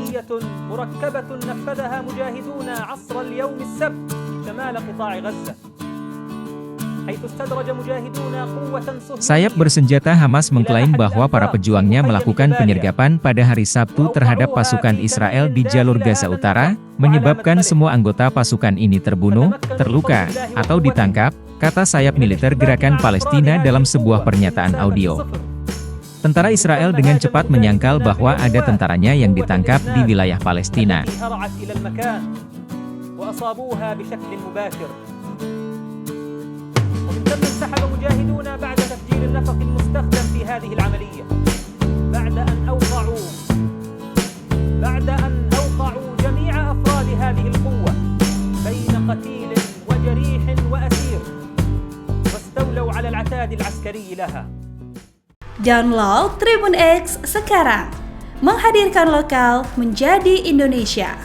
عسكرية مركبة نفذها مجاهدون عصر اليوم السبت شمال قطاع غزة. Sayap bersenjata Hamas mengklaim bahwa para pejuangnya melakukan penyergapan pada hari Sabtu terhadap pasukan Israel di jalur Gaza Utara, menyebabkan semua anggota pasukan ini terbunuh, terluka, atau ditangkap, kata sayap militer Gerakan Palestina dalam sebuah pernyataan audio. Tentara Israel dengan cepat menyangkal bahwa ada tentaranya yang ditangkap di wilayah Palestina. تم انسحب مجاهدون بعد تفجير النفق المستخدم في هذه العملية بعد أن أوقعوا جميع أفراد هذه القوة بين قتيل وجريح وأسير واستولوا على العتاد العسكري لها. Download Tribun X sekarang, menghadirkan lokal menjadi Indonesia.